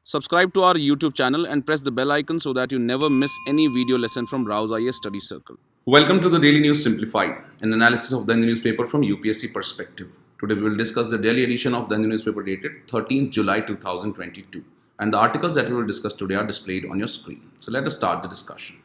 Subscribe to our YouTube channel and press the bell icon so that you never miss any video lesson from RAU'S IAS Study Circle. Welcome to the Daily News Simplified, an analysis of the newspaper from UPSC perspective. Today we will discuss the daily edition of the newspaper dated 13th July 2022. And the articles that we will discuss today are displayed on your screen. So let us start the discussion.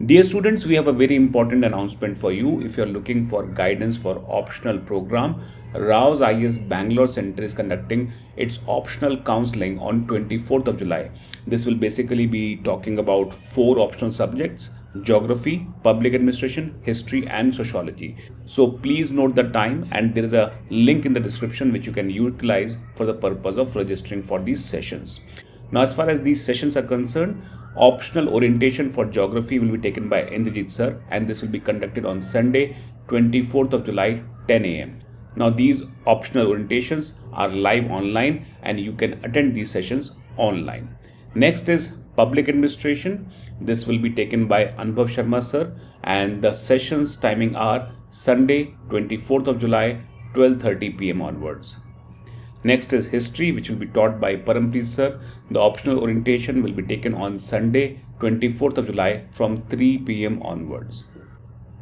Dear students, we have a very important announcement for you. If you are looking for guidance for optional program, RAU'S IAS Bangalore Center is conducting its optional counseling on 24th of July. This will basically be talking about 4 optional subjects: geography, public administration, history and sociology. So please note the time, and there is a link in the description which you can utilize for the purpose of registering for these sessions. Now, as far as these sessions are concerned, optional orientation for geography will be taken by Indrajit sir, and this will be conducted on Sunday, 24th of July, 10 a.m. Now, these optional orientations are live online and you can attend these sessions online. Next is public administration. This will be taken by Anubhav Sharma sir, and the sessions timing are Sunday, 24th of July, 12:30 p.m. onwards. Next is history, which will be taught by Parampreet sir. The optional orientation will be taken on Sunday, 24th of July from 3 p.m. onwards.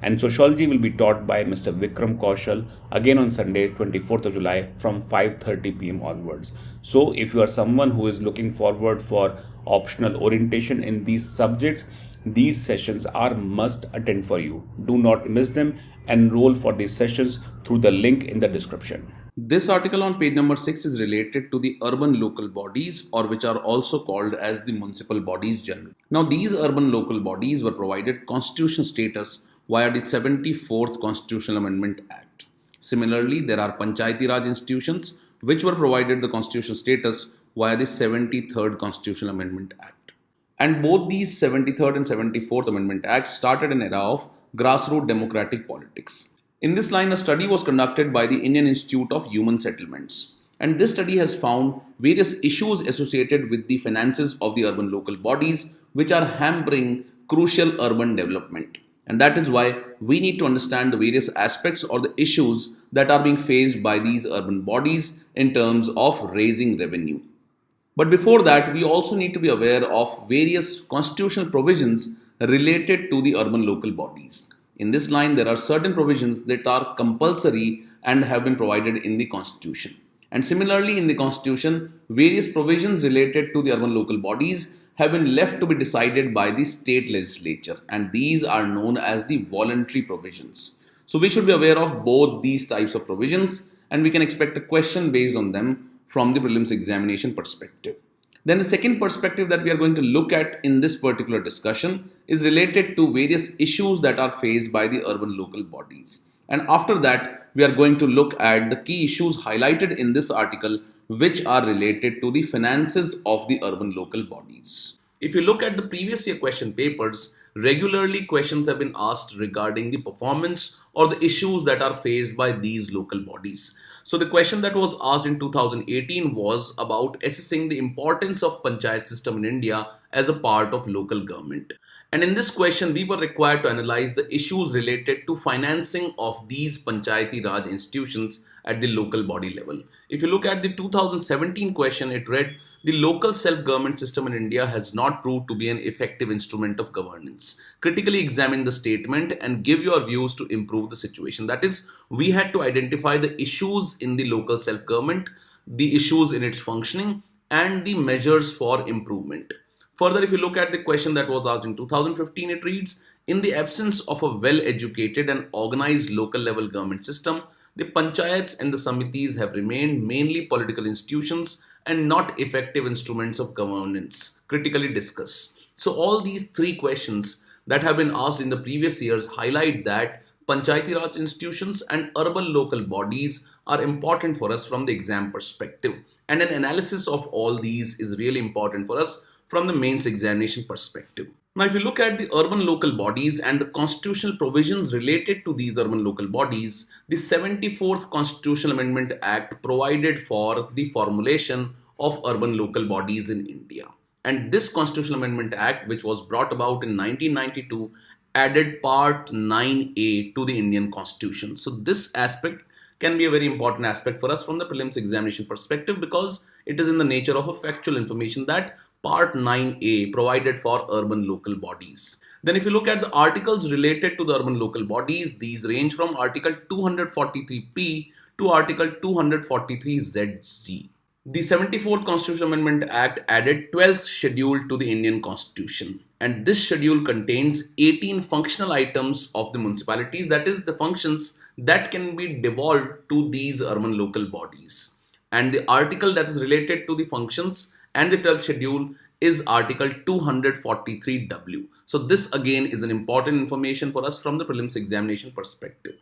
And sociology will be taught by Mr. Vikram Kaushal, again on Sunday, 24th of July from 5:30 p.m. onwards. So if you are someone who is looking forward for optional orientation in these subjects, these sessions are must attend for you. Do not miss them. Enroll for these sessions through the link in the description. This article on page number 6 is related to the urban local bodies, or which are also called as the municipal bodies generally. Now, these urban local bodies were provided constitutional status via the 74th Constitutional Amendment Act. Similarly, there are Panchayati Raj institutions which were provided the constitutional status via the 73rd Constitutional Amendment Act. And both these 73rd and 74th Amendment Acts started an era of grassroots democratic politics. In this line, a study was conducted by the Indian Institute of Human Settlements, and this study has found various issues associated with the finances of the urban local bodies which are hampering crucial urban development. And that is why we need to understand the various aspects or the issues that are being faced by these urban bodies in terms of raising revenue. But before that, we also need to be aware of various constitutional provisions related to the urban local bodies. In this line, there are certain provisions that are compulsory and have been provided in the Constitution. And similarly, in the Constitution, various provisions related to the urban local bodies have been left to be decided by the state legislature, and these are known as the voluntary provisions. So we should be aware of both these types of provisions, and we can expect a question based on them from the prelims examination perspective. Then the second perspective that we are going to look at in this particular discussion is related to various issues that are faced by the urban local bodies. And after that, we are going to look at the key issues highlighted in this article which are related to the finances of the urban local bodies. If you look at the previous year question papers, regularly questions have been asked regarding the performance or the issues that are faced by these local bodies. So the question that was asked in 2018 was about assessing the importance of panchayat system in India as a part of local government. And in this question, we were required to analyze the issues related to financing of these Panchayati Raj institutions at the local body level. If you look at the 2017 question, it read, the local self-government system in India has not proved to be an effective instrument of governance. Critically examine the statement and give your views to improve the situation. That is, we had to identify the issues in the local self-government, the issues in its functioning, and the measures for improvement. Further, if you look at the question that was asked in 2015, it reads, in the absence of a well-educated and organized local level government system, the panchayats and the samitis have remained mainly political institutions and not effective instruments of governance. Critically discuss. So all these 3 questions that have been asked in the previous years highlight that Panchayati Raj institutions and urban local bodies are important for us from the exam perspective. And an analysis of all these is really important for us from the mains examination perspective. Now, if you look at the urban local bodies and the constitutional provisions related to these urban local bodies, the 74th Constitutional Amendment Act provided for the formulation of urban local bodies in India. And this Constitutional Amendment Act, which was brought about in 1992, added Part 9A to the Indian Constitution. So this aspect can be a very important aspect for us from the prelims examination perspective, because it is in the nature of a factual information that Part 9A provided for urban local bodies. Then if you look at the articles related to the urban local bodies, these range from Article 243P to Article 243ZZ. The 74th Constitutional Amendment Act added 12th schedule to the Indian Constitution, and this schedule contains 18 functional items of the municipalities, that is the functions that can be devolved to these urban local bodies. And the article that is related to the functions and the 12th schedule is Article 243W. So this again is an important information for us from the prelims examination perspective.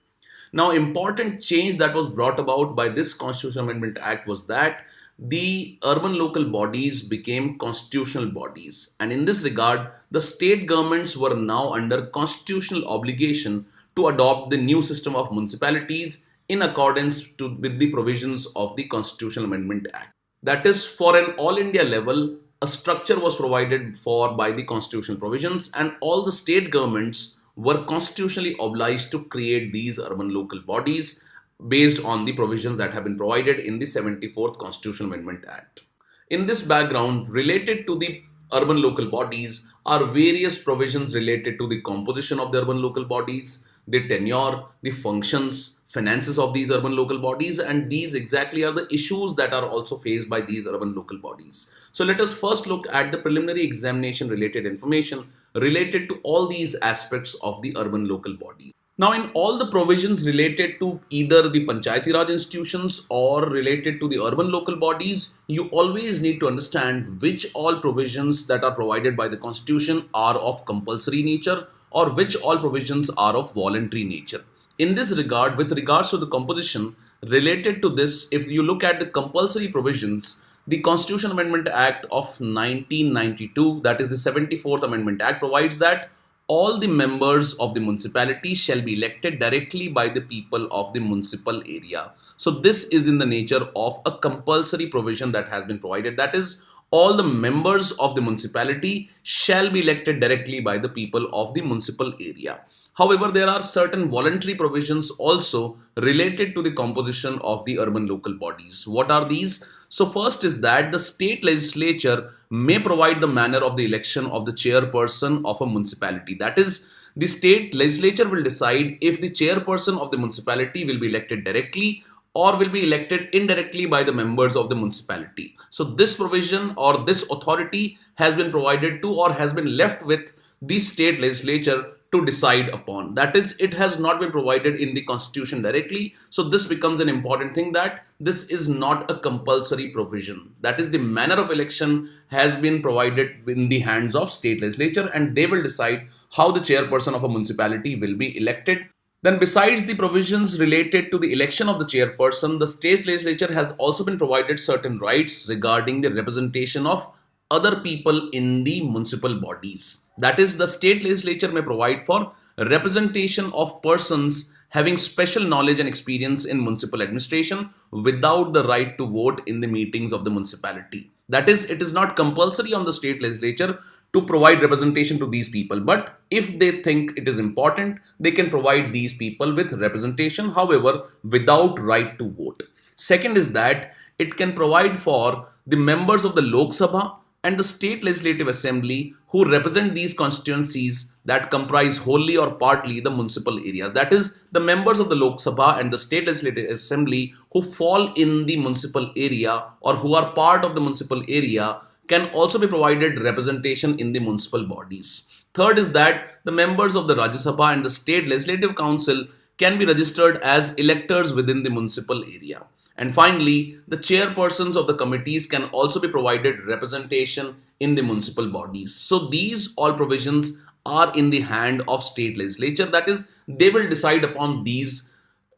Now, important change that was brought about by this Constitutional Amendment Act was that the urban local bodies became constitutional bodies, and in this regard, the state governments were now under constitutional obligation to adopt the new system of municipalities in accordance with the provisions of the Constitutional Amendment Act. That is, for an all India level, a structure was provided for by the constitutional provisions, and all the state governments were constitutionally obliged to create these urban local bodies based on the provisions that have been provided in the 74th Constitutional Amendment Act. In this background, related to the urban local bodies are various provisions related to the composition of the urban local bodies, the tenure, the functions, finances of these urban local bodies, and these exactly are the issues that are also faced by these urban local bodies. So let us first look at the preliminary examination related information related to all these aspects of the urban local bodies. Now, in all the provisions related to either the Panchayati Raj institutions or related to the urban local bodies, you always need to understand which all provisions that are provided by the Constitution are of compulsory nature or which all provisions are of voluntary nature. In this regard, with regards to the composition related to this, if you look at the compulsory provisions, the Constitutional Amendment Act of 1992, that is the 74th Amendment Act, provides that all the members of the municipality shall be elected directly by the people of the municipal area. So this is in the nature of a compulsory provision that has been provided. That is, all the members of the municipality shall be elected directly by the people of the municipal area. However, there are certain voluntary provisions also related to the composition of the urban local bodies. What are these? So first is that the state legislature may provide the manner of the election of the chairperson of a municipality. That is, the state legislature will decide if the chairperson of the municipality will be elected directly or will be elected indirectly by the members of the municipality. So this provision or this authority has been provided to or has been left with the state legislature to decide upon. That is, it has not been provided in the constitution directly. So this becomes an important thing, that this is not a compulsory provision. That is, the manner of election has been provided in the hands of state legislature, and they will decide how the chairperson of a municipality will be elected. Then besides the provisions related to the election of the chairperson, the state legislature has also been provided certain rights regarding the representation of other people in the municipal bodies. That is, the state legislature may provide for representation of persons having special knowledge and experience in municipal administration without the right to vote in the meetings of the municipality. That is, it is not compulsory on the state legislature to provide representation to these people, but if they think it is important, they can provide these people with representation, however, without right to vote. Second is that it can provide for the members of the Lok Sabha and the state legislative assembly who represent these constituencies that comprise wholly or partly the municipal areas. That is, the members of the Lok Sabha and the state legislative assembly who fall in the municipal area or who are part of the municipal area can also be provided representation in the municipal bodies. Third is that the members of the Rajya Sabha and the state legislative council can be registered as electors within the municipal area. And finally, the chairpersons of the committees can also be provided representation in the municipal bodies. So these all provisions are in the hand of state legislature. That is, they will decide upon these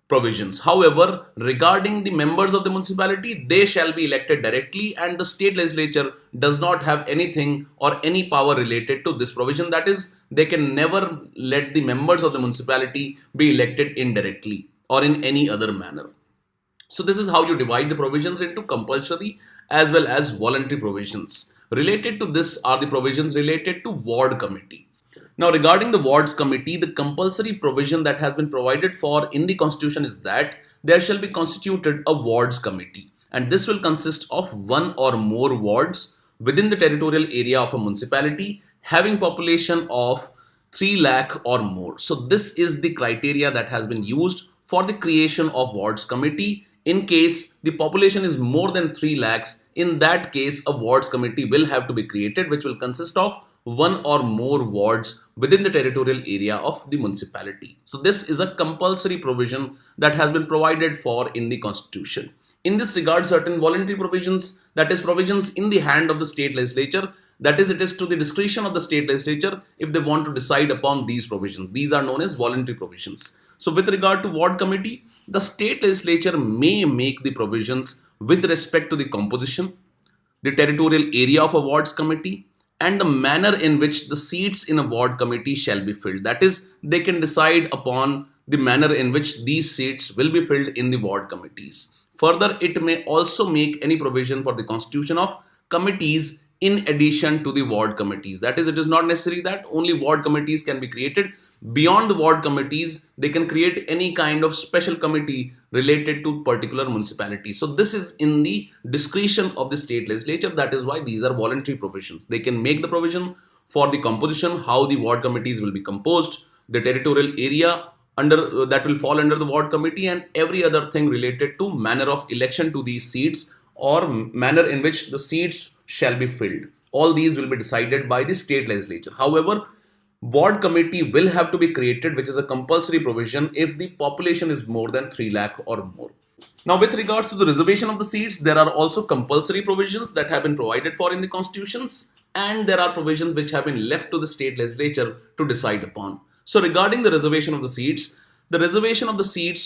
provisions. However, regarding the members of the municipality, they shall be elected directly, and the state legislature does not have anything or any power related to this provision. That is, they can never let the members of the municipality be elected indirectly or in any other manner. So this is how you divide the provisions into compulsory as well as voluntary provisions. Related to this are the provisions related to ward committee. Now, regarding the wards committee, the compulsory provision that has been provided for in the constitution is that there shall be constituted a wards committee, and this will consist of one or more wards within the territorial area of a municipality having population of 3 lakh or more. So this is the criteria that has been used for the creation of wards committee. In case the population is more than 3 lakhs, in that case a wards committee will have to be created, which will consist of one or more wards within the territorial area of the municipality. So this is a compulsory provision that has been provided for in the constitution. In this regard, certain voluntary provisions, that is provisions in the hand of the state legislature, that is it is to the discretion of the state legislature if they want to decide upon these provisions. These are known as voluntary provisions. So with regard to ward committee, the state legislature may make the provisions with respect to the composition, the territorial area of a wards committee, and the manner in which the seats in a ward committee shall be filled. That is, they can decide upon the manner in which these seats will be filled in the ward committees. Further, it may also make any provision for the constitution of committees in addition to the ward committees. That is, it is not necessary that only ward committees can be created. Beyond the ward committees, they can create any kind of special committee related to particular municipality. So this is in the discretion of the state legislature. That is why these are voluntary provisions. They can make the provision for the composition, how the ward committees will be composed, the territorial area under that will fall under the ward committee, and every other thing related to manner of election to these seats or manner in which the seats shall be filled. All these will be decided by the state legislature. However, ward committee will have to be created, which is a compulsory provision if the population is more than 3 lakh or more. Now, with regards to the reservation of the seats, there are also compulsory provisions that have been provided for in the constitutions, and there are provisions which have been left to the state legislature to decide upon. So regarding the reservation of the seats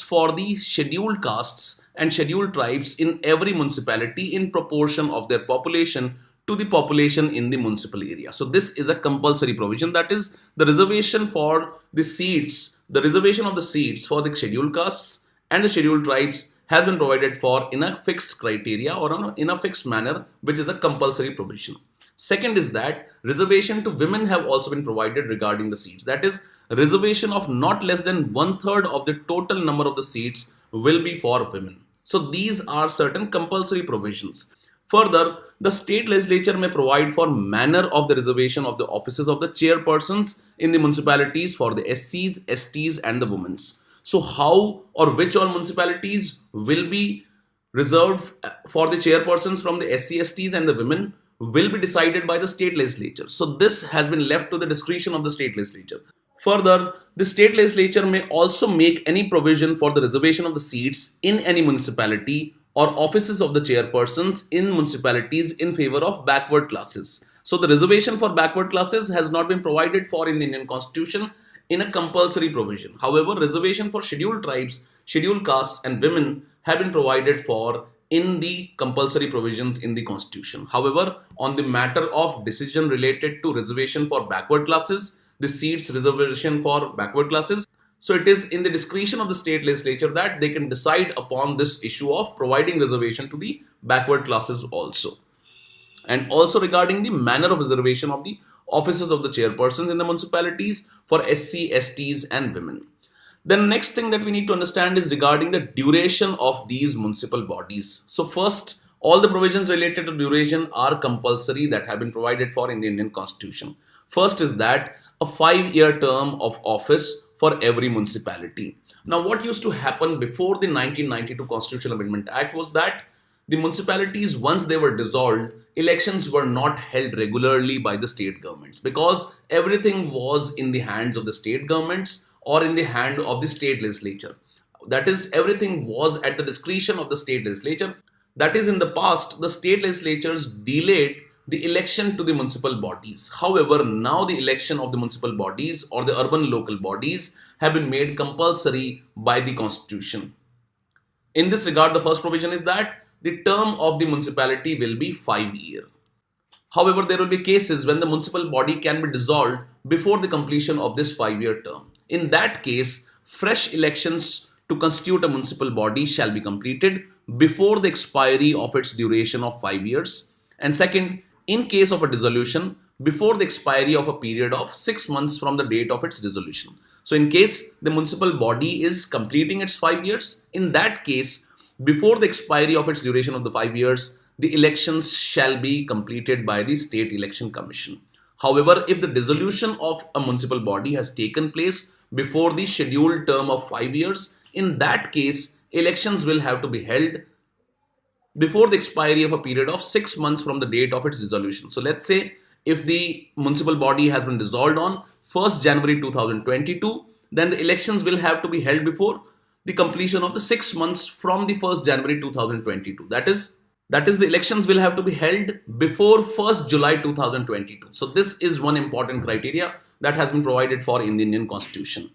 for the scheduled castes and scheduled tribes in every municipality in proportion of their population to the population in the municipal area. So this is a compulsory provision, that is the reservation for the seats, the reservation of the seats for the scheduled castes and the scheduled tribes has been provided for in a fixed criteria or in a fixed manner, which is a compulsory provision. Second is that reservation to women have also been provided regarding the seats. That is, reservation of not less than 1/3 of the total number of the seats will be for women. So these are certain compulsory provisions. Further, the state legislature may provide for manner of the reservation of the offices of the chairpersons in the municipalities for the SCs, STs and the women's. So how or which all municipalities will be reserved for the chairpersons from the SC, STs and the women will be decided by the state legislature. So this has been left to the discretion of the state legislature. Further, the state legislature may also make any provision for the reservation of the seats in any municipality or offices of the chairpersons in municipalities in favor of backward classes. So the reservation for backward classes has not been provided for in the Indian Constitution in a compulsory provision. However, reservation for scheduled tribes, scheduled castes and women have been provided for in the compulsory provisions in the Constitution. However, on the matter of decision related to reservation for backward classes, the seats reservation for backward classes, so it is in the discretion of the state legislature that they can decide upon this issue of providing reservation to the backward classes also. And also regarding the manner of reservation of the offices of the chairpersons in the municipalities for SC, STs and women. The next thing that we need to understand is regarding the duration of these municipal bodies. So first, all the provisions related to duration are compulsory that have been provided for in the Indian Constitution. First is that a 5-year term of office for every municipality. Now, what used to happen before the 1992 Constitutional Amendment Act was that the municipalities, once they were dissolved, elections were not held regularly by the state governments because everything was in the hands of the state governments or in the hand of the state legislature. That is, everything was at the discretion of the state legislature. That is, in the past, the state legislatures delayed the election to the municipal bodies. However, now the election of the municipal bodies or the urban local bodies have been made compulsory by the Constitution. In this regard, the first provision is that the term of the municipality will be 5 years. However, there will be cases when the municipal body can be dissolved before the completion of this 5-year term. In that case, fresh elections to constitute a municipal body shall be completed before the expiry of its duration of 5 years. And second, in case of a dissolution, before the expiry of a period of 6 months from the date of its dissolution. So in case the municipal body is completing its 5 years, in that case, before the expiry of its duration of the 5 years, the elections shall be completed by the State Election Commission. However, if the dissolution of a municipal body has taken place before the scheduled term of 5 years, in that case, elections will have to be held before the expiry of a period of 6 months from the date of its dissolution. So let's say if the municipal body has been dissolved on 1st January 2022, then the elections will have to be held before the completion of the 6 months from the 1st January 2022. That is the elections will have to be held before 1st July 2022. So this is one important criteria that has been provided for in the Indian Constitution.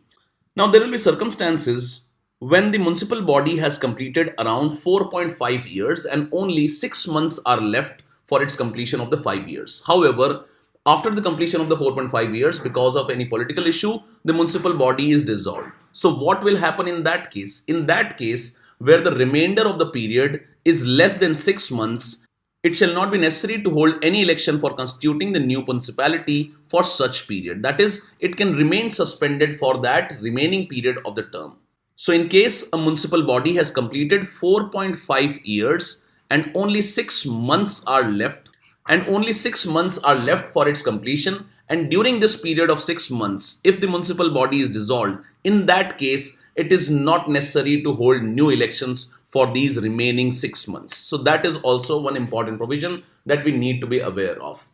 Now there will be circumstances when the municipal body has completed around 4.5 years and only 6 months are left for its completion of the 5 years. However, after the completion of the 4.5 years, because of any political issue, the municipal body is dissolved. So what will happen in that case? In that case, where the remainder of the period is less than 6 months, it shall not be necessary to hold any election for constituting the new municipality for such period. That is, it can remain suspended for that remaining period of the term. So in case a municipal body has completed 4.5 years and only 6 months are left, for its completion, and during this period of 6 months, if the municipal body is dissolved, in that case, it is not necessary to hold new elections for these remaining 6 months. So that is also one important provision that we need to be aware of.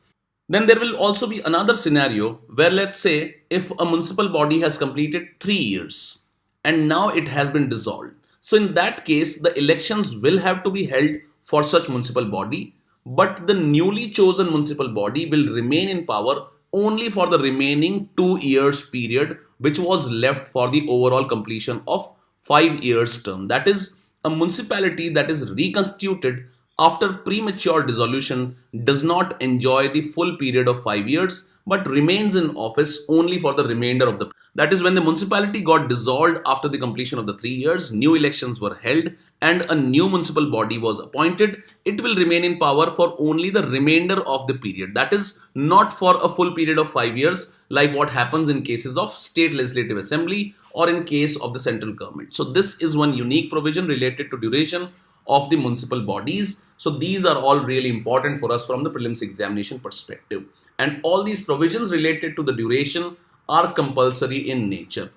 Then there will also be another scenario where, let's say, if a municipal body has completed 3 years and now it has been dissolved. So in that case, the elections will have to be held for such municipal body, but the newly chosen municipal body will remain in power only for the remaining 2 years period, which was left for the overall completion of 5 years term. That is, a municipality that is reconstituted after premature dissolution does not enjoy the full period of 5 years, but remains in office only for the remainder of the. That is, when the municipality got dissolved after the completion of the 3 years, new elections were held and a new municipal body was appointed, it will remain in power for only the remainder of the period. That is, not for a full period of 5 years, like what happens in cases of state legislative assembly or in case of the central government. So this is one unique provision related to duration of the municipal bodies. So these are all really important for us from the prelims examination perspective. And all these provisions related to the duration are compulsory in nature.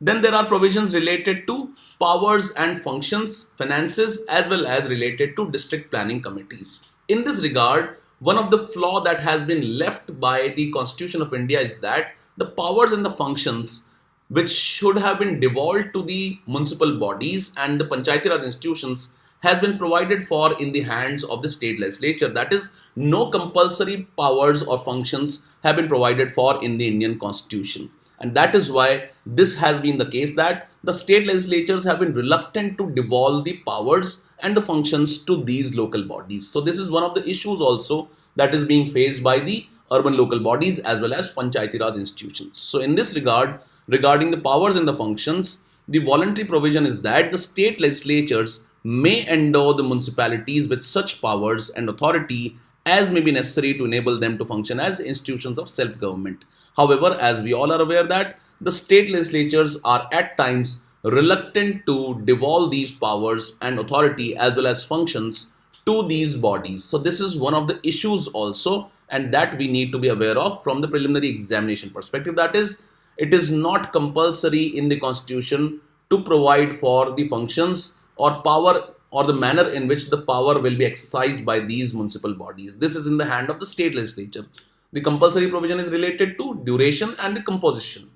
Then there are provisions related to powers and functions, finances, as well as related to district planning committees. In this regard, one of the flaw that has been left by the Constitution of India is that the powers and the functions which should have been devolved to the municipal bodies and the Panchayati Raj institutions has been provided for in the hands of the state legislature. That is, no compulsory powers or functions have been provided for in the Indian Constitution. And that is why this has been the case that the state legislatures have been reluctant to devolve the powers and the functions to these local bodies. So this is one of the issues also that is being faced by the urban local bodies as well as Panchayati Raj institutions. So in this regard, regarding the powers and the functions, the voluntary provision is that the state legislatures may endow the municipalities with such powers and authority as may be necessary to enable them to function as institutions of self-government. However, as we all are aware that the state legislatures are at times reluctant to devolve these powers and authority as well as functions to these bodies. So this is one of the issues also, and that we need to be aware of from the preliminary examination perspective. That is, it is not compulsory in the Constitution to provide for the functions or power or the manner in which the power will be exercised by these municipal bodies. This is in the hand of the state legislature. The compulsory provision is related to duration and the composition.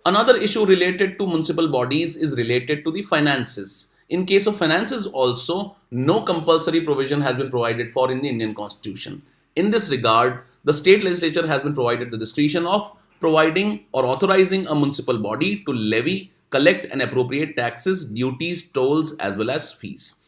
Another issue related to municipal bodies is related to the finances. In case of finances also, no compulsory provision has been provided for in the Indian Constitution. In this regard, the state legislature has been provided the discretion of providing or authorizing a municipal body to levy, collect and appropriate taxes, duties, tolls as well as fees.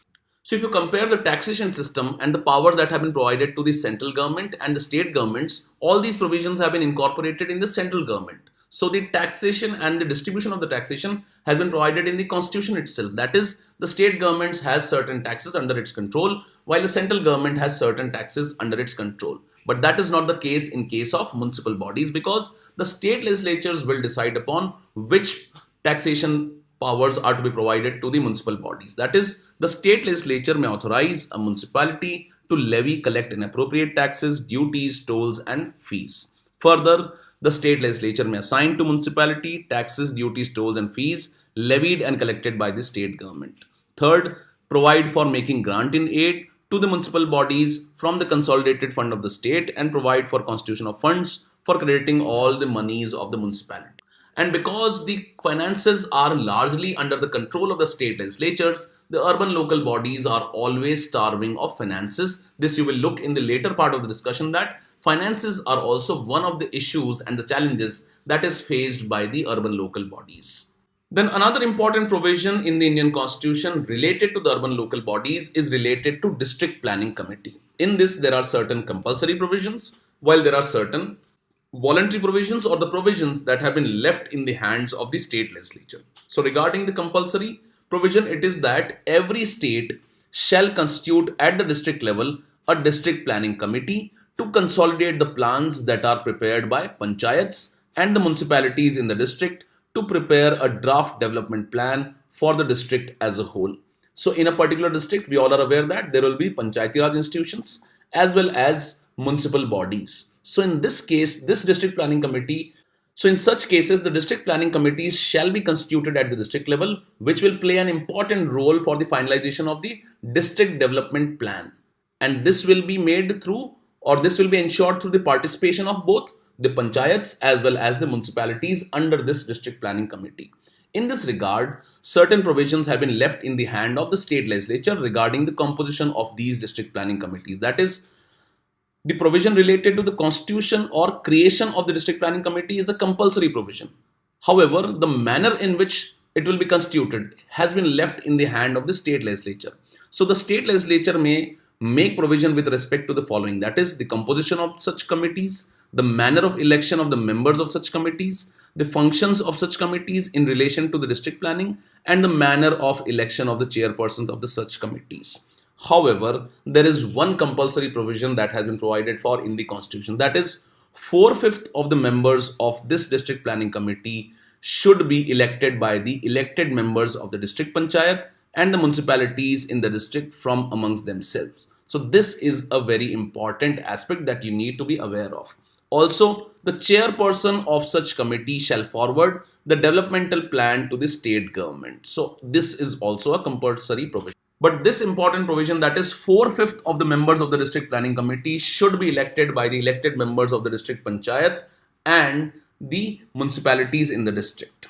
So if you compare the taxation system and the powers that have been provided to the central government and the state governments, all these provisions have been incorporated in the central government. So the taxation and the distribution of the taxation has been provided in the Constitution itself. That is, the state government has certain taxes under its control, while the central government has certain taxes under its control. But that is not the case in case of municipal bodies, because the state legislatures will decide upon which taxation powers are to be provided to the municipal bodies. That is, the state legislature may authorize a municipality to levy, collect and appropriate taxes, duties, tolls and fees. Further, the state legislature may assign to municipality taxes, duties, tolls and fees levied and collected by the state government. Third, provide for making grant in aid to the municipal bodies from the consolidated fund of the state and provide for constitution of funds for crediting all the monies of the municipality. And because the finances are largely under the control of the state legislatures, the urban local bodies are always starving of finances. This you will look in the later part of the discussion, that finances are also one of the issues and the challenges that is faced by the urban local bodies. Then another important provision in the Indian Constitution related to the urban local bodies is related to District Planning Committee. In this, there are certain compulsory provisions, while there are certain voluntary provisions or the provisions that have been left in the hands of the state legislature. So regarding the compulsory provision, it is that every state shall constitute at the district level a district planning committee to consolidate the plans that are prepared by panchayats and the municipalities in the district to prepare a draft development plan for the district as a whole. So in a particular district, we all are aware that there will be panchayati raj institutions as well as municipal bodies. So in this case, this district planning committee, so in such cases, the district planning committees shall be constituted at the district level, which will play an important role for the finalization of the district development plan. And this will be made through, or this will be ensured through the participation of both the panchayats as well as the municipalities under this district planning committee. In this regard, certain provisions have been left in the hand of the state legislature regarding the composition of these district planning committees. That is, the provision related to the constitution or creation of the district planning committee is a compulsory provision. However, the manner in which it will be constituted has been left in the hand of the state legislature. So the state legislature may make provision with respect to the following, that is, the composition of such committees, the manner of election of the members of such committees, the functions of such committees in relation to the district planning, and the manner of election of the chairpersons of the such committees. However, there is one compulsory provision that has been provided for in the constitution, that is, 4/5 of the members of this district planning committee should be elected by the elected members of the district panchayat and the municipalities in the district from amongst themselves. So this is a very important aspect that you need to be aware of. Also, the chairperson of such committee shall forward the developmental plan to the state government. So this is also a compulsory provision. But this important provision, that is 4/5 of the members of the district planning committee should be elected by the elected members of the district panchayat and the municipalities in the district.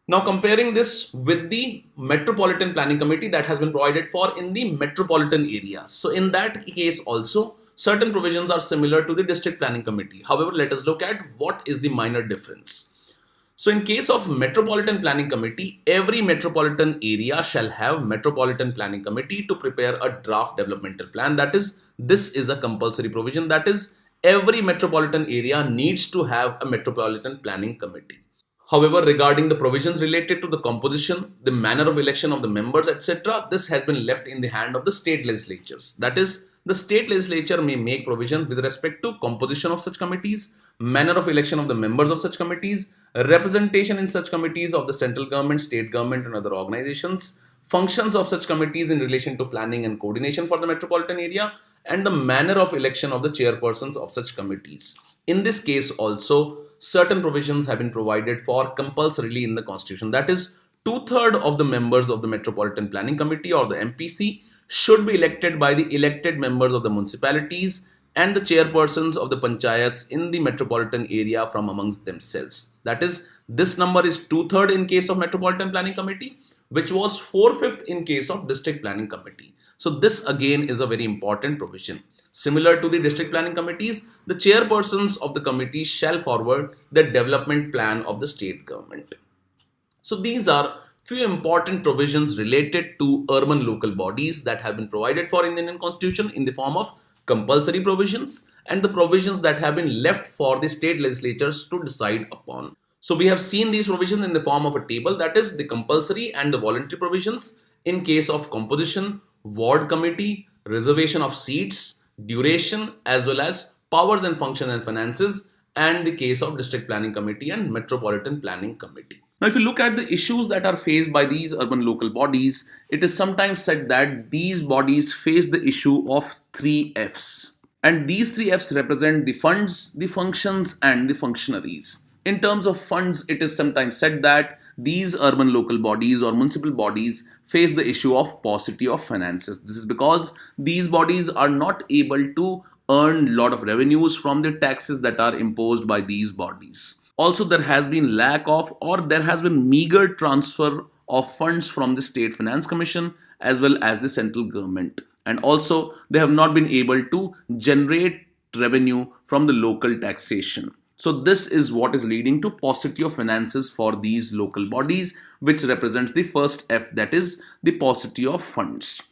Now comparing this with the metropolitan planning committee that has been provided for in the metropolitan areas. So in that case also, certain provisions are similar to the district planning committee. However, let us look at what is the minor difference. So in case of metropolitan planning committee, every metropolitan area shall have metropolitan planning committee to prepare a draft developmental plan. That is, this is a compulsory provision. That is, every metropolitan area needs to have a metropolitan planning committee. However, regarding the provisions related to the composition, the manner of election of the members, etc., this has been left in the hand of the state legislatures. That is, the state legislature may make provision with respect to composition of such committees, manner of election of the members of such committees, representation in such committees of the central government, state government and other organizations, functions of such committees in relation to planning and coordination for the metropolitan area, and the manner of election of the chairpersons of such committees. In this case also, certain provisions have been provided for compulsorily in the constitution. That is, 2/3 of the members of the Metropolitan Planning Committee or the MPC should be elected by the elected members of the municipalities and the chairpersons of the panchayats in the metropolitan area from amongst themselves. That is, this number is 2/3 in case of Metropolitan Planning Committee, which was 4/5 in case of District Planning Committee. So this again is a very important provision. Similar to the district planning committees, the chairpersons of the committee shall forward the development plan of the state government. So these are few important provisions related to urban local bodies that have been provided for in the Indian Constitution in the form of compulsory provisions and the provisions that have been left for the state legislatures to decide upon. So we have seen these provisions in the form of a table, that is the compulsory and the voluntary provisions in case of composition, ward committee, reservation of seats, duration, as well as powers and function and finances, and the case of district planning committee and metropolitan planning committee. Now, if you look at the issues that are faced by these urban local bodies, it is sometimes said that these bodies face the issue of three Fs. And these three Fs represent the funds, the functions, and the functionaries. In terms of funds, it is sometimes said that these urban local bodies or municipal bodies face the issue of paucity of finances. This is because these bodies are not able to earn a lot of revenues from the taxes that are imposed by these bodies. Also, there has been lack of or there has been meager transfer of funds from the State Finance Commission as well as the central government. And also, they have not been able to generate revenue from the local taxation. So this is what is leading to paucity of finances for these local bodies, which represents the first F, that is the paucity of funds.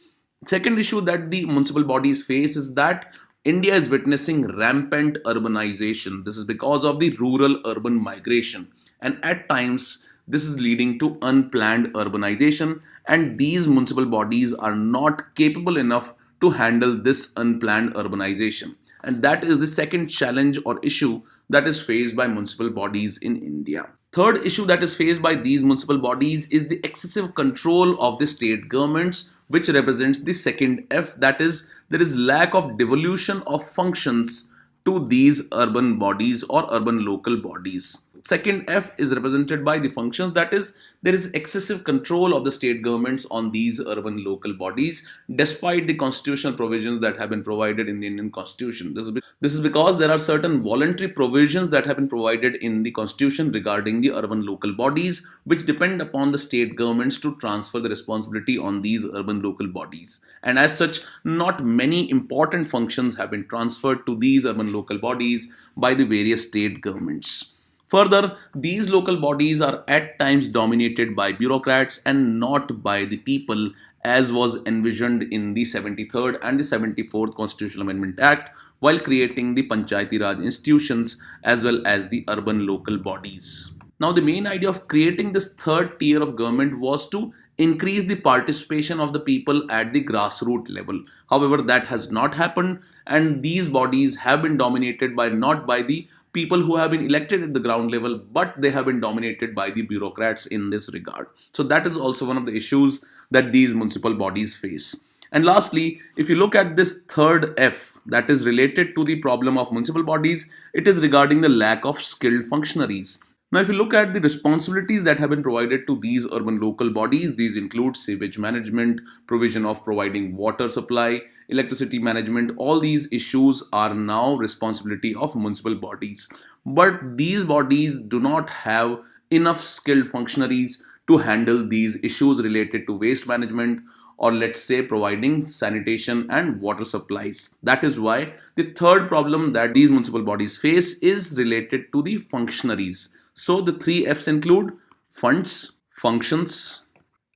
Second issue that the municipal bodies face is that India is witnessing rampant urbanization. This is because of the rural urban migration, and at times this is leading to unplanned urbanization, and these municipal bodies are not capable enough to handle this unplanned urbanization. And that is the second challenge or issue that is faced by municipal bodies in India. Third issue that is faced by these municipal bodies is the excessive control of the state governments, which represents the second F, that is, there is lack of devolution of functions to these urban bodies or urban local bodies. Second F is represented by the functions, that is, there is excessive control of the state governments on these urban local bodies despite the constitutional provisions that have been provided in the Indian Constitution. This is because there are certain voluntary provisions that have been provided in the Constitution regarding the urban local bodies, which depend upon the state governments to transfer the responsibility on these urban local bodies. And as such, not many important functions have been transferred to these urban local bodies by the various state governments. Further, these local bodies are at times dominated by bureaucrats and not by the people, as was envisioned in the 73rd and the 74th Constitutional Amendment Act while creating the Panchayati Raj institutions as well as the urban local bodies. Now, the main idea of creating this third tier of government was to increase the participation of the people at the grassroots level. However, that has not happened, and these bodies have been dominated by not by the people who have been elected at the ground level, but they have been dominated by the bureaucrats in this regard. So that is also one of the issues that these municipal bodies face. And lastly, if you look at this third F that is related to the problem of municipal bodies, it is regarding the lack of skilled functionaries. Now, if you look at the responsibilities that have been provided to these urban local bodies, these include sewage management, provision of providing water supply, electricity management. All these issues are now responsibility of municipal bodies. But these bodies do not have enough skilled functionaries to handle these issues related to waste management or, let's say, providing sanitation and water supplies. That is why the third problem that these municipal bodies face is related to the functionaries. So the three Fs include funds, functions,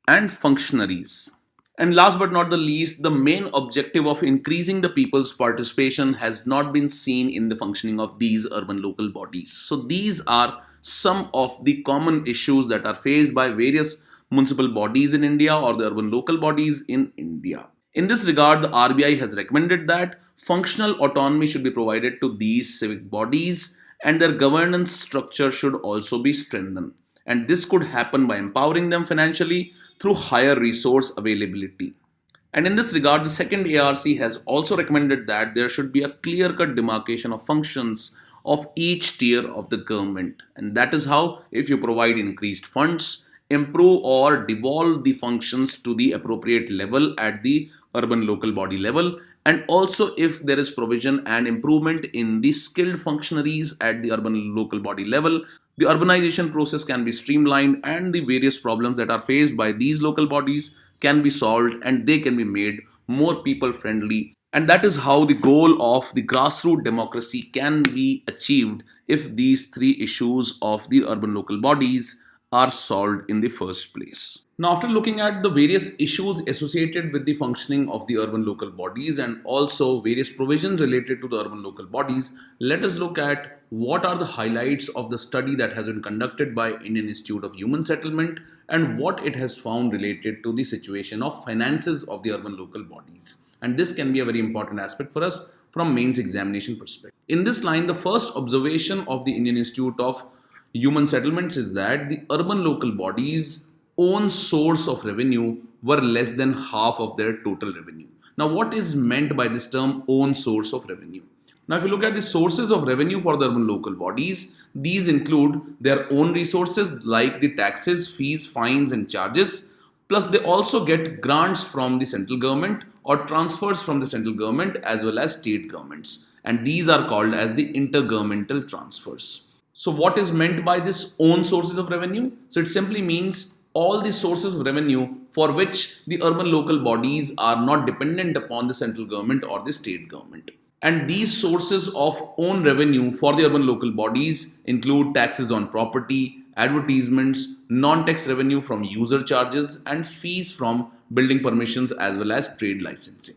and functionaries. And last but not the least, the main objective of increasing the people's participation has not been seen in the functioning of these urban local bodies. So these are some of the common issues that are faced by various municipal bodies in India or the urban local bodies in India. In this regard, the RBI has recommended that functional autonomy should be provided to these civic bodies, and their governance structure should also be strengthened. And this could happen by empowering them financially through higher resource availability. And in this regard, the second ARC has also recommended that there should be a clear-cut demarcation of functions of each tier of the government. And that is how, if you provide increased funds, improve or devolve the functions to the appropriate level at the urban local body level, and also if there is provision and improvement in the skilled functionaries at the urban local body level, the urbanization process can be streamlined and the various problems that are faced by these local bodies can be solved and they can be made more people friendly. And that is how the goal of the grassroots democracy can be achieved if these three issues of the urban local bodies are solved in the first place. Now, after looking at the various issues associated with the functioning of the urban local bodies and also various provisions related to the urban local bodies, let us look at what are the highlights of the study that has been conducted by Indian Institute of Human Settlement and what it has found related to the situation of finances of the urban local bodies. And this can be a very important aspect for us from mains examination perspective. In this line, the first observation of the Indian Institute of human settlements is that the urban local bodies' own source of revenue were less than half of their total revenue. Now, what is meant by this term own source of revenue? Now, if you look at the sources of revenue for the urban local bodies, these include their own resources like the taxes, fees, fines, and charges. Plus, they also get grants from the central government or transfers from the central government as well as state governments. And these are called as the intergovernmental transfers. So, what is meant by this own sources of revenue? So, it simply means all the sources of revenue for which the urban local bodies are not dependent upon the central government or the state government. And these sources of own revenue for the urban local bodies include taxes on property, advertisements, non-tax revenue from user charges, and fees from building permissions as well as trade licensing.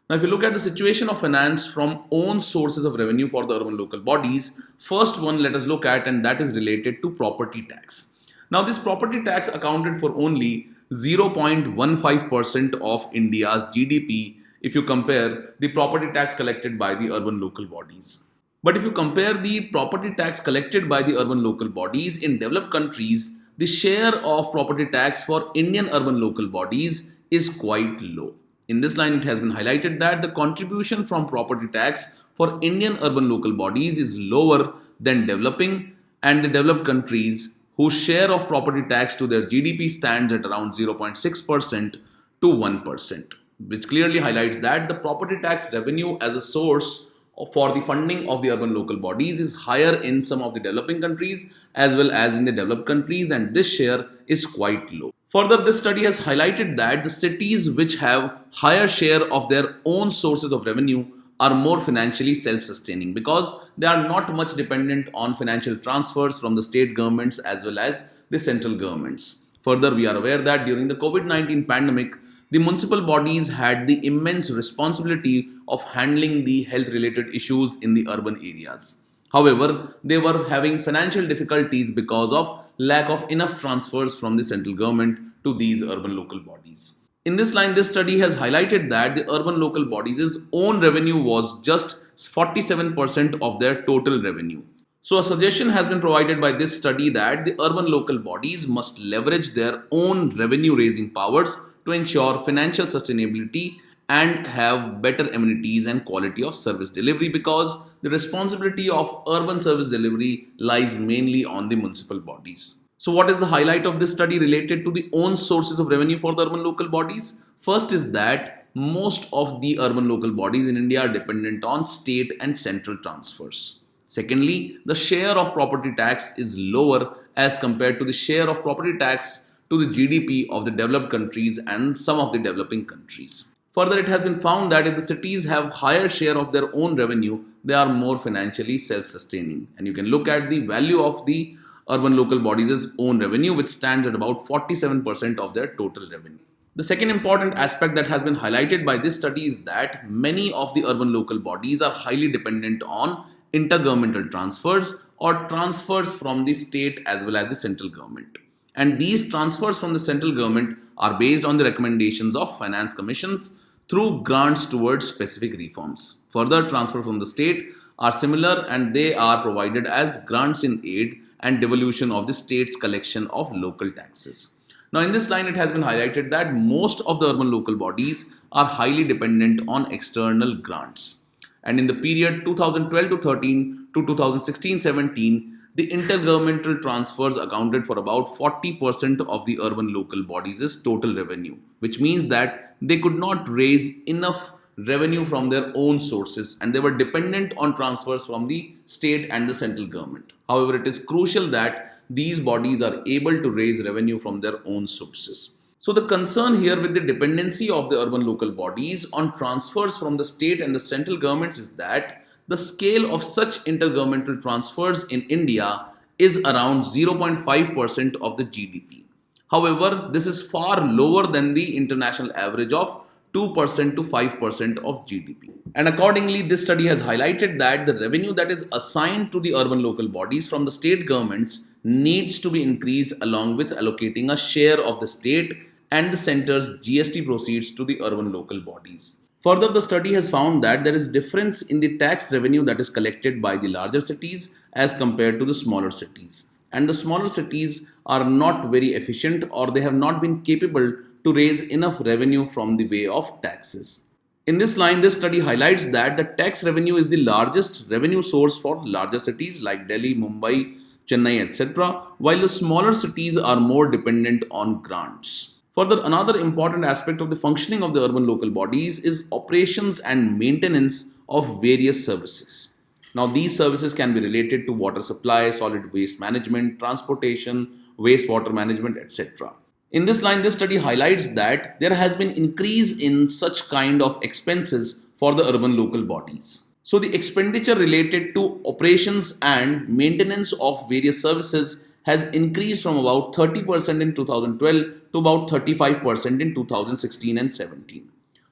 Now, if you look at the situation of finance from own sources of revenue for the urban local bodies, first one let us look at, and that is related to property tax. Now, this property tax accounted for only 0.15% of India's GDP if you compare the property tax collected by the urban local bodies. But if you compare the property tax collected by the urban local bodies in developed countries, the share of property tax for Indian urban local bodies is quite low. In this line, it has been highlighted that the contribution from property tax for Indian urban local bodies is lower than developing and the developed countries, whose share of property tax to their GDP stands at around 0.6% to 1%, which clearly highlights that the property tax revenue as a source for the funding of the urban local bodies is higher in some of the developing countries as well as in the developed countries, and this share is quite low. Further, this study has highlighted that the cities which have higher share of their own sources of revenue are more financially self-sustaining because they are not much dependent on financial transfers from the state governments as well as the central governments. Further, we are aware that during the COVID-19 pandemic, the municipal bodies had the immense responsibility of handling the health-related issues in the urban areas. However, they were having financial difficulties because of lack of enough transfers from the central government to these urban local bodies. In this line, this study has highlighted that the urban local bodies' own revenue was just 47% of their total revenue. So, a suggestion has been provided by this study that the urban local bodies must leverage their own revenue raising powers to ensure financial sustainability and have better amenities and quality of service delivery, because the responsibility of urban service delivery lies mainly on the municipal bodies. So, what is the highlight of this study related to the own sources of revenue for the urban local bodies? First is that most of the urban local bodies in India are dependent on state and central transfers. Secondly, the share of property tax is lower as compared to the share of property tax to the GDP of the developed countries and some of the developing countries. Further, it has been found that if the cities have higher share of their own revenue, they are more financially self-sustaining. And you can look at the value of the urban local bodies' own revenue, which stands at about 47% of their total revenue. The second important aspect that has been highlighted by this study is that many of the urban local bodies are highly dependent on intergovernmental transfers or transfers from the state as well as the central government. And these transfers from the central government are based on the recommendations of finance commissions through grants towards specific reforms. Further, transfers from the state are similar and they are provided as grants in aid and devolution of the state's collection of local taxes. Now, in this line, it has been highlighted that most of the urban local bodies are highly dependent on external grants. And in the period 2012 to 13 to 2016-17, the intergovernmental transfers accounted for about 40% of the urban local bodies' total revenue, which means that they could not raise enough revenue from their own sources and they were dependent on transfers from the state and the central government. However, it is crucial that these bodies are able to raise revenue from their own sources. So the concern here with the dependency of the urban local bodies on transfers from the state and the central governments is that the scale of such intergovernmental transfers in India is around 0.5% of the GDP. However, this is far lower than the international average of 2% to 5% of GDP. And accordingly, this study has highlighted that the revenue that is assigned to the urban local bodies from the state governments needs to be increased along with allocating a share of the state and the center's GST proceeds to the urban local bodies. Further, the study has found that there is difference in the tax revenue that is collected by the larger cities as compared to the smaller cities. and the smaller cities are not very efficient, or they have not been capable to raise enough revenue from the way of taxes. In this line, this study highlights that the tax revenue is the largest revenue source for larger cities like Delhi, Mumbai, Chennai, etc., while the smaller cities are more dependent on grants. Further, another important aspect of the functioning of the urban local bodies is operations and maintenance of various services. Now, these services can be related to water supply, solid waste management, transportation, wastewater management, etc. In this line, this study highlights that there has been increase in such kind of expenses for the urban local bodies. So the expenditure related to operations and maintenance of various services has increased from about 30% in 2012 to about 35% in 2016 and 17.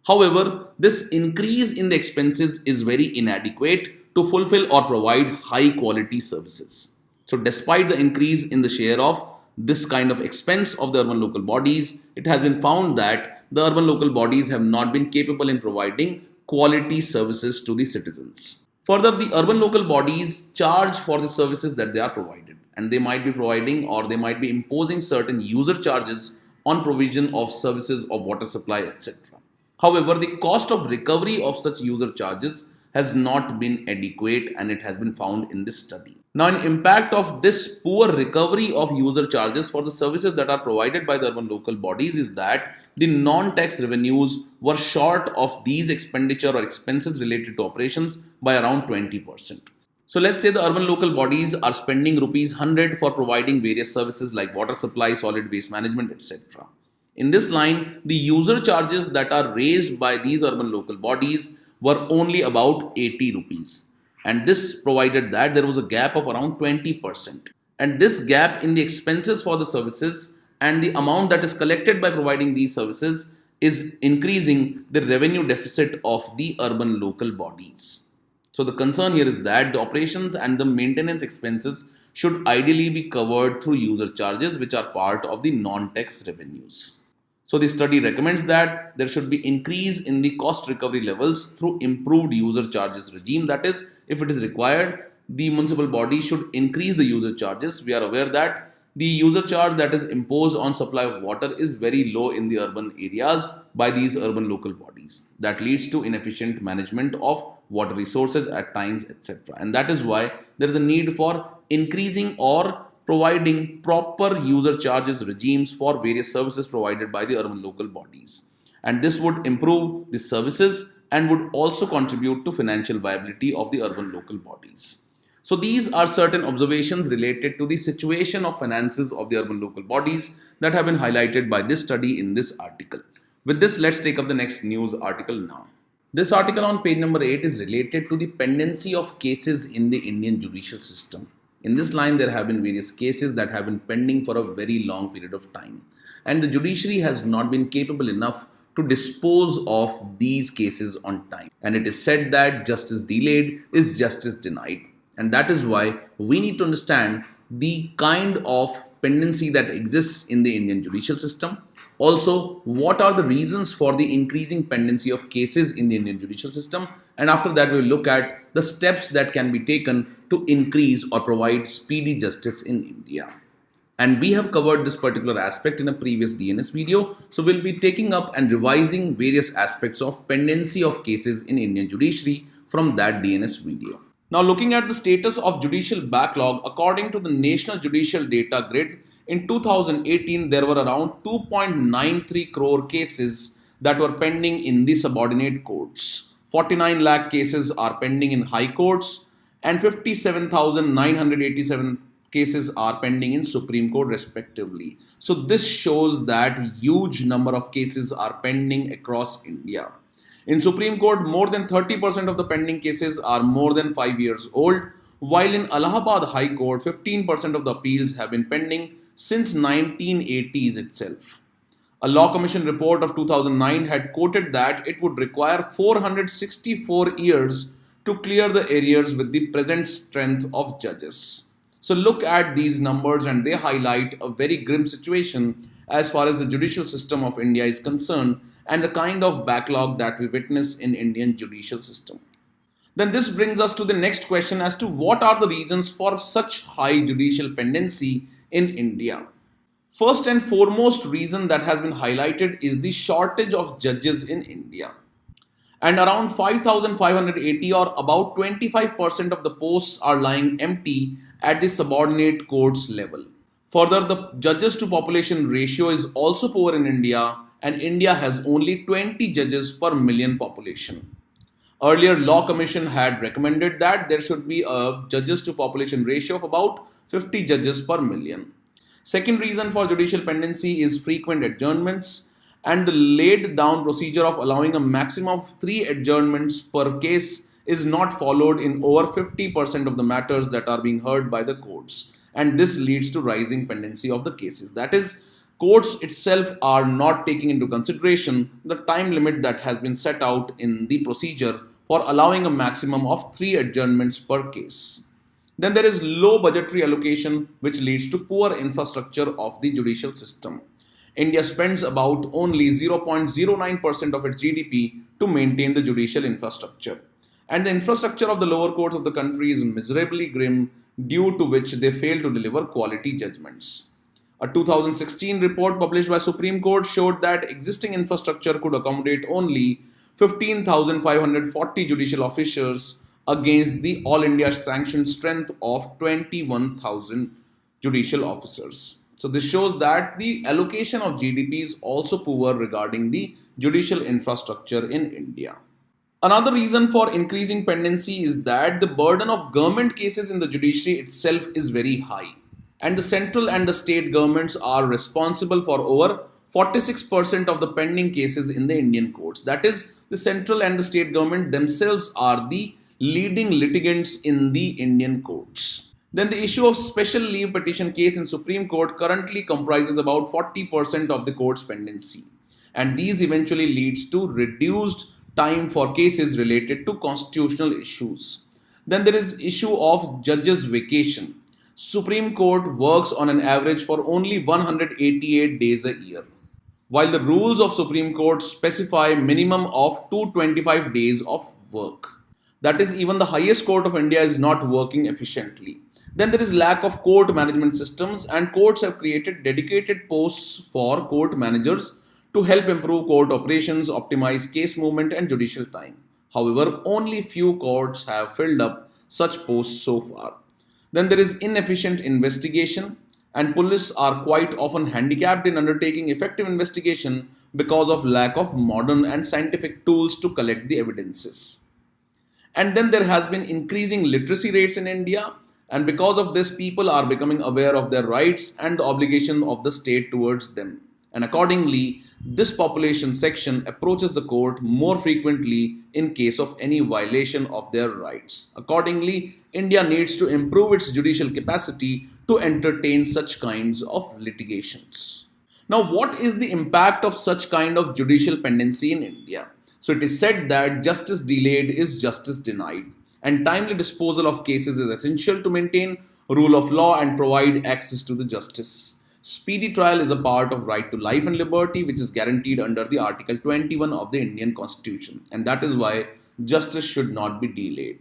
However, this increase in the expenses is very inadequate to fulfill or provide high quality services. So despite the increase in the share of this kind of expense of the urban local bodies, it has been found that the urban local bodies have not been capable in providing quality services to the citizens. Further, the urban local bodies charge for the services that they are provided, and they might be providing or they might be imposing certain user charges on provision of services of water supply, etc. However, the cost of recovery of such user charges has not been adequate, and it has been found in this study. Now, an impact of this poor recovery of user charges for the services that are provided by the urban local bodies is that the non-tax revenues were short of these expenditure or expenses related to operations by around 20%. So let's say the urban local bodies are spending rupees 100 for providing various services like water supply, solid waste management, etc. In this line, the user charges that are raised by these urban local bodies were only about 80 rupees. And this provided that there was a gap of around 20%. And this gap in the expenses for the services and the amount that is collected by providing these services is increasing the revenue deficit of the urban local bodies. So the concern here is that the operations and the maintenance expenses should ideally be covered through user charges, which are part of the non-tax revenues. So the study recommends that there should be increase in the cost recovery levels through improved user charges regime. That is, if it is required, the municipal body should increase the user charges. We are aware that the user charge that is imposed on supply of water is very low in the urban areas by these urban local bodies. That leads to inefficient management of water resources at times, etc. And that is why there is a need for increasing or providing proper user charges regimes for various services provided by the urban local bodies. And this would improve the services and would also contribute to financial viability of the urban local bodies. So these are certain observations related to the situation of finances of the urban local bodies that have been highlighted by this study in this article. With this, let's take up the next news article now. This article on page number 8 is related to the pendency of cases in the Indian judicial system. In this line, there have been various cases that have been pending for a very long period of time, and the judiciary has not been capable enough to dispose of these cases on time. And it is said that justice delayed is justice denied. And that is why we need to understand the kind of pendency that exists in the Indian judicial system. Also, what are the reasons for the increasing pendency of cases in the Indian judicial system? And after that, we will look at the steps that can be taken to increase or provide speedy justice in India. And we have covered this particular aspect in a previous DNS video. So we'll be taking up and revising various aspects of pendency of cases in Indian judiciary from that DNS video. Now, looking at the status of judicial backlog, according to the National Judicial Data Grid, in 2018, there were around 2.93 crore cases that were pending in the subordinate courts. 49 lakh cases are pending in high courts, and 57,987 cases are pending in Supreme Court respectively. So this shows that huge number of cases are pending across India. In Supreme Court, more than 30% of the pending cases are more than 5 years old, while in Allahabad High Court, 15% of the appeals have been pending since 1980s itself. A Law Commission report of 2009 had quoted that it would require 464 years to clear the arrears with the present strength of judges. So look at these numbers, and they highlight a very grim situation as far as the judicial system of India is concerned and the kind of backlog that we witness in Indian judicial system. Then this brings us to the next question as to what are the reasons for such high judicial pendency in India. First and foremost reason that has been highlighted is the shortage of judges in India. And around 5,580 or about 25% of the posts are lying empty at the subordinate courts level. Further, the judges to population ratio is also poor in India, and India has only 20 judges per million population. Earlier, Law Commission had recommended that there should be a judges to population ratio of about 50 judges per million. Second reason for judicial pendency is frequent adjournments, and the laid down procedure of allowing a maximum of 3 adjournments per case is not followed in over 50% of the matters that are being heard by the courts, and this leads to rising pendency of the cases. That is, courts itself are not taking into consideration the time limit that has been set out in the procedure for allowing a maximum of 3 adjournments per case. Then there is low budgetary allocation, which leads to poor infrastructure of the judicial system. India spends about only 0.09% of its GDP to maintain the judicial infrastructure. And the infrastructure of the lower courts of the country is miserably grim, due to which they fail to deliver quality judgments. A 2016 report published by Supreme Court showed that existing infrastructure could accommodate only 15,540 judicial officers against the All India sanctioned strength of 21,000 judicial officers. So this shows that the allocation of GDP is also poor regarding the judicial infrastructure in India. Another reason for increasing pendency is that the burden of government cases in the judiciary itself is very high, and the central and the state governments are responsible for over 46% of the pending cases in the Indian courts. That is, the central and the state government themselves are the leading litigants in the Indian courts. Then the issue of special leave petition case in Supreme Court currently comprises about 40% of the court's pendency, and these eventually leads to reduced time for cases related to constitutional issues. Then there is issue of judges' vacation. Supreme Court works on an average for only 188 days a year, while the rules of Supreme Court specify minimum of 225 days of work. That is, even the highest court of India is not working efficiently. Then there is lack of court management systems, and courts have created dedicated posts for court managers to help improve court operations, optimize case movement and judicial time. However, only few courts have filled up such posts so far. Then there is inefficient investigation, and police are quite often handicapped in undertaking effective investigation because of lack of modern and scientific tools to collect the evidences. And then there has been increasing literacy rates in India, and because of this, people are becoming aware of their rights and the obligation of the state towards them. And accordingly, this population section approaches the court more frequently in case of any violation of their rights. Accordingly, India needs to improve its judicial capacity to entertain such kinds of litigations. Now, what is the impact of such kind of judicial pendency in India? So it is said that justice delayed is justice denied, and timely disposal of cases is essential to maintain rule of law and provide access to the justice. Speedy trial is a part of right to life and liberty, which is guaranteed under the Article 21 of the Indian Constitution, and that is why justice should not be delayed.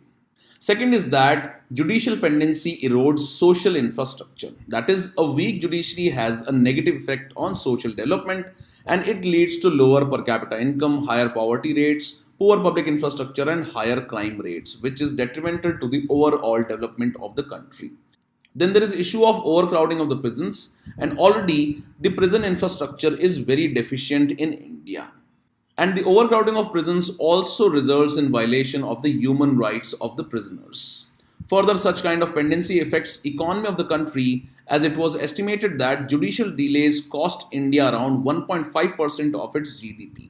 Second is that judicial pendency erodes social infrastructure. That is, a weak judiciary has a negative effect on social development, and it leads to lower per capita income, higher poverty rates, poor public infrastructure and higher crime rates, which is detrimental to the overall development of the country. Then there is issue of overcrowding of the prisons, and already the prison infrastructure is very deficient in India. And the overcrowding of prisons also results in violation of the human rights of the prisoners. Further, such kind of pendency affects economy of the country, as it was estimated that judicial delays cost India around 1.5% of its GDP.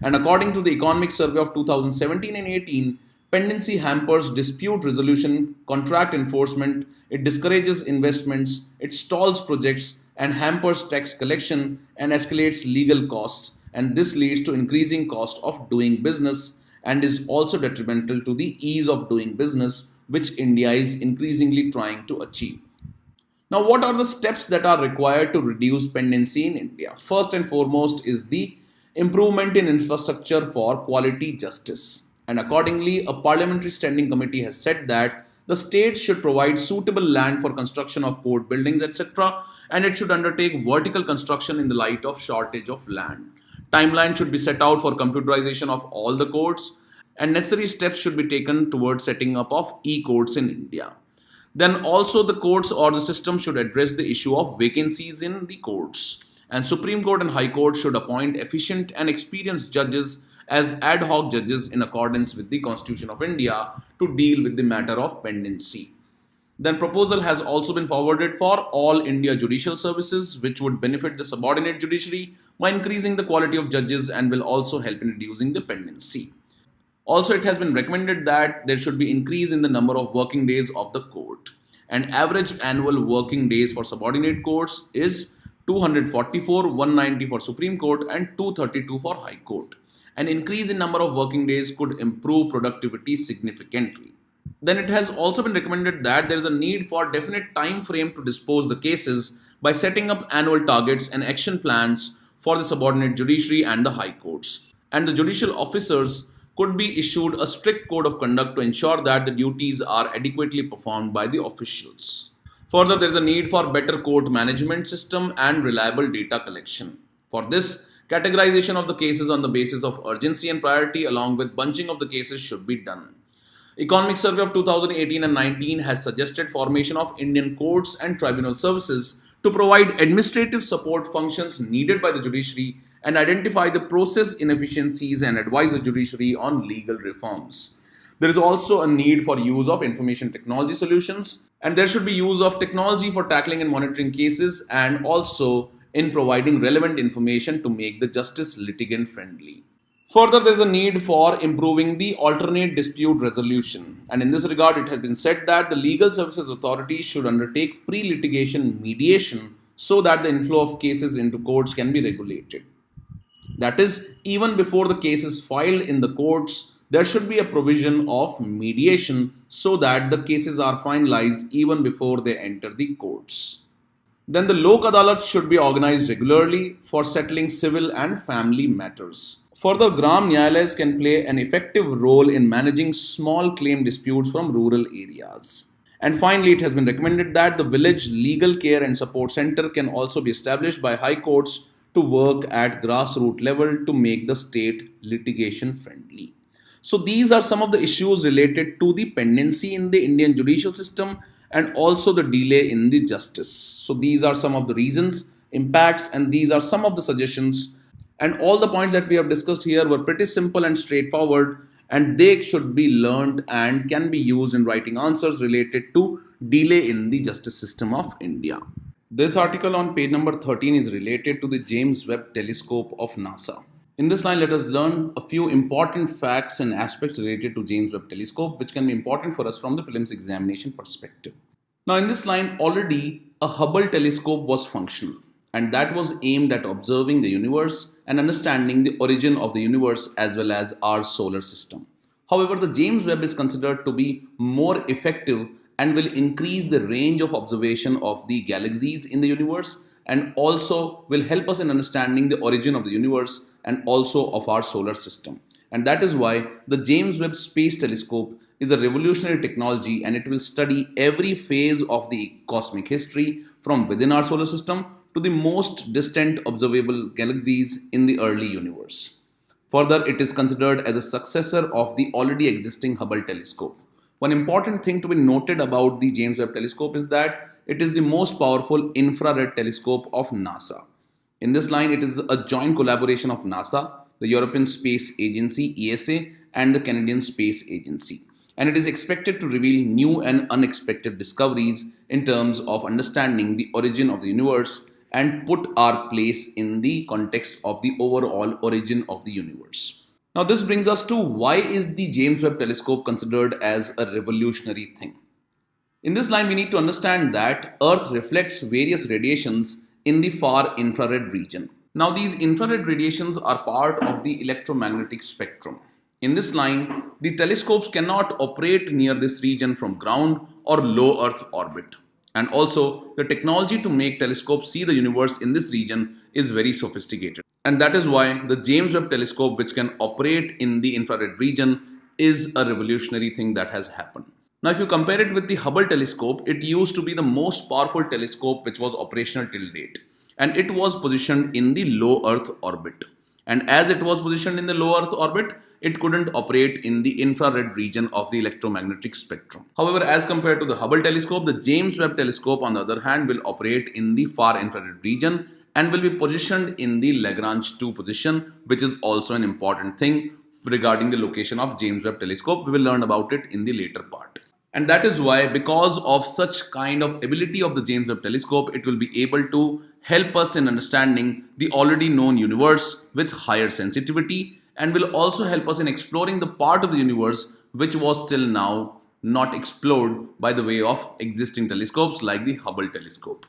And according to the Economic Survey of 2017 and 18, pendency hampers dispute resolution, contract enforcement, it discourages investments, it stalls projects, and hampers tax collection and escalates legal costs. And this leads to increasing cost of doing business and is also detrimental to the ease of doing business, which India is increasingly trying to achieve. Now, what are the steps that are required to reduce pendency in India? First and foremost is the improvement in infrastructure for quality justice. And accordingly, a parliamentary standing committee has said that the state should provide suitable land for construction of court buildings, etc., and it should undertake vertical construction in the light of shortage of land. Timeline should be set out for computerization of all the courts, and necessary steps should be taken towards setting up of e-courts in India. Then also the courts or the system should address the issue of vacancies in the courts. And Supreme Court and High Court should appoint efficient and experienced judges as ad hoc judges in accordance with the Constitution of India to deal with the matter of pendency. Then proposal has also been forwarded for all India judicial services, which would benefit the subordinate judiciary by increasing the quality of judges and will also help in reducing the pendency. Also, it has been recommended that there should be increase in the number of working days of the court. And average annual working days for subordinate courts is 244, 190 for Supreme Court and 232 for High Court. An increase in number of working days could improve productivity significantly. Then it has also been recommended that there is a need for definite time frame to dispose the cases by setting up annual targets and action plans for the subordinate judiciary and the high courts. And the judicial officers could be issued a strict code of conduct to ensure that the duties are adequately performed by the officials. Further, there is a need for better court management system and reliable data collection. For this, categorization of the cases on the basis of urgency and priority along with bunching of the cases should be done. Economic Survey of 2018 and 19 has suggested formation of Indian courts and tribunal services to provide administrative support functions needed by the judiciary and identify the process inefficiencies and advise the judiciary on legal reforms. There is also a need for use of information technology solutions, and there should be use of technology for tackling and monitoring cases and also in providing relevant information to make the justice litigant friendly. Further, there is a need for improving the alternate dispute resolution, and in this regard, it has been said that the Legal Services Authority should undertake pre-litigation mediation so that the inflow of cases into courts can be regulated. That is, even before the case is filed in the courts, there should be a provision of mediation so that the cases are finalized even before they enter the courts. Then the Lok Adalat should be organized regularly for settling civil and family matters. Further, Gram Nyayalayas can play an effective role in managing small claim disputes from rural areas. And finally, it has been recommended that the village legal care and support center can also be established by high courts to work at grassroots level to make the state litigation friendly. So these are some of the issues related to the pendency in the Indian judicial system and also the delay in the justice. So these are some of the reasons, impacts, and these are some of the suggestions. And all the points that we have discussed here were pretty simple and straightforward, and they should be learned and can be used in writing answers related to delay in the justice system of India. This article on page number 13 is related to the James Webb Telescope of NASA. In this line, let us learn a few important facts and aspects related to James Webb Telescope which can be important for us from the prelims examination perspective. Now in this line, already a Hubble telescope was functional, and that was aimed at observing the universe and understanding the origin of the universe as well as our solar system. However, the James Webb is considered to be more effective and will increase the range of observation of the galaxies in the universe and also will help us in understanding the origin of the universe and also of our solar system. And that is why the James Webb Space Telescope is a revolutionary technology, and it will study every phase of the cosmic history from within our solar system to the most distant observable galaxies in the early universe. Further, it is considered as a successor of the already existing Hubble telescope. One important thing to be noted about the James Webb Telescope is that it is the most powerful infrared telescope of NASA. In this line, it is a joint collaboration of NASA, the European Space Agency ESA, and the Canadian Space Agency. And it is expected to reveal new and unexpected discoveries in terms of understanding the origin of the universe and put our place in the context of the overall origin of the universe. Now this brings us to why is the James Webb Telescope considered as a revolutionary thing. In this line, we need to understand that Earth reflects various radiations in the far infrared region. Now these infrared radiations are part of the electromagnetic spectrum. In this line, the telescopes cannot operate near this region from ground or low Earth orbit. And also, the technology to make telescopes see the universe in this region is very sophisticated. And that is why the James Webb Telescope, which can operate in the infrared region, is a revolutionary thing that has happened. Now, if you compare it with the Hubble telescope, it used to be the most powerful telescope which was operational till date, and it was positioned in the low Earth orbit. And as it was positioned in the low Earth orbit, it couldn't operate in the infrared region of the electromagnetic spectrum. However, as compared to the Hubble telescope, the James Webb telescope, on the other hand, will operate in the far infrared region and will be positioned in the Lagrange 2 position, which is also an important thing regarding the location of James Webb telescope. We will learn about it in the later part. And that is why, because of such kind of ability of the James Webb telescope, it will be able to help us in understanding the already known universe with higher sensitivity, and will also help us in exploring the part of the universe which was till now not explored by the way of existing telescopes like the Hubble telescope.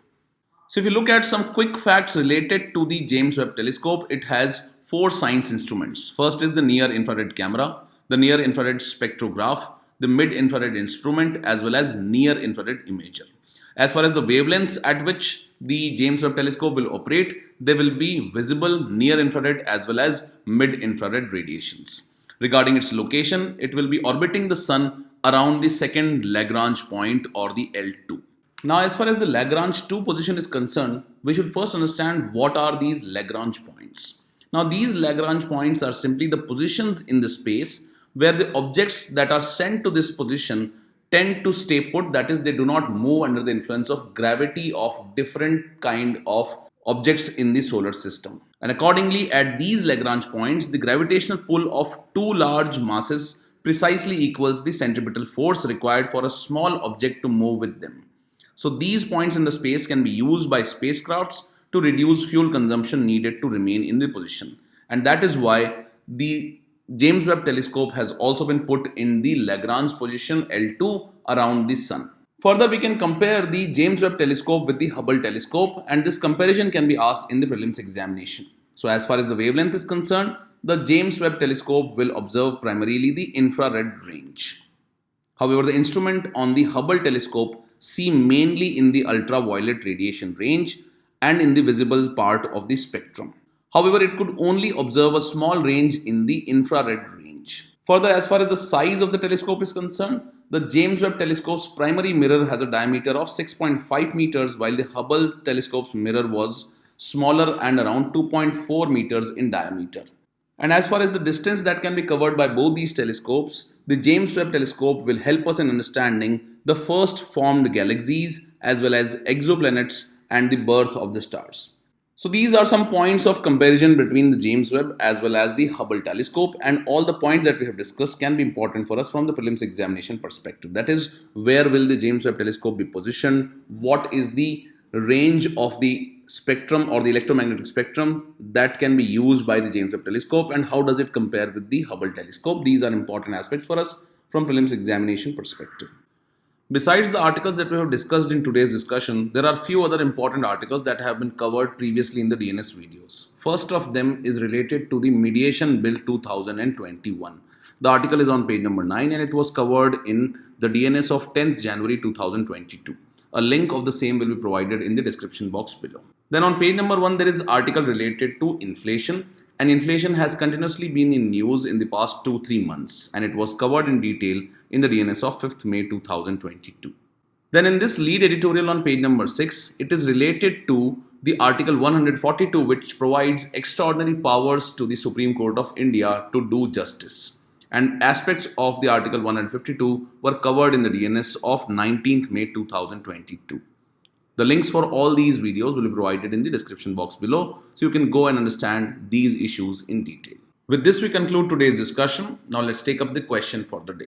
So if you look at some quick facts related to the James Webb telescope, it has 4 science instruments. First is the near infrared camera, the near infrared spectrograph, the mid infrared instrument, as well as near infrared imager. As far as the wavelengths at which the James Webb telescope will operate, they will be visible, near infrared, as well as mid infrared radiations. Regarding its location, it will be orbiting the sun around the second Lagrange point, or the L2. Now, as far as the Lagrange 2 position is concerned, we should first understand what are these Lagrange points. Now, these Lagrange points are simply the positions in the space where the objects that are sent to this position tend to stay put, that is, they do not move under the influence of gravity of different kind of objects in the solar system. And accordingly, at these Lagrange points, the gravitational pull of 2 large masses precisely equals the centripetal force required for a small object to move with them. So these points in the space can be used by spacecrafts to reduce fuel consumption needed to remain in the position. And that is why the James Webb telescope has also been put in the Lagrange position L2 around the sun. Further, we can compare the James Webb telescope with the Hubble telescope, and this comparison can be asked in the prelims examination. So as far as the wavelength is concerned, the James Webb telescope will observe primarily the infrared range. However, the instrument on the Hubble telescope see mainly in the ultraviolet radiation range and in the visible part of the spectrum. However, it could only observe a small range in the infrared range. Further, as far as the size of the telescope is concerned, the James Webb telescope's primary mirror has a diameter of 6.5 meters, while the Hubble telescope's mirror was smaller and around 2.4 meters in diameter. And as far as the distance that can be covered by both these telescopes, the James Webb telescope will help us in understanding the first formed galaxies as well as exoplanets and the birth of the stars. So these are some points of comparison between the James Webb as well as the Hubble telescope, and all the points that we have discussed can be important for us from the prelims examination perspective. That is, where will the James Webb telescope be positioned? What is the range of the spectrum or the electromagnetic spectrum that can be used by the James Webb telescope, and how does it compare with the Hubble telescope? These are important aspects for us from prelims examination perspective. Besides the articles that we have discussed in today's discussion, there are few other important articles that have been covered previously in the DNS videos. First of them is related to the Mediation Bill 2021. The article is on page number 9 and it was covered in the DNS of 10th January 2022. A link of the same will be provided in the description box below. Then on page number 1, there is article related to inflation. And inflation has continuously been in news in the past 2-3 months, and it was covered in detail in the DNS of 5th May 2022. Then in this lead editorial on page number 6, it is related to the article 142, which provides extraordinary powers to the Supreme Court of India to do justice. And aspects of the article 152 were covered in the DNS of 19th May 2022. The links for all these videos will be provided in the description box below, so you can go and understand these issues in detail. With this, we conclude today's discussion. Now let's take up the question for the day.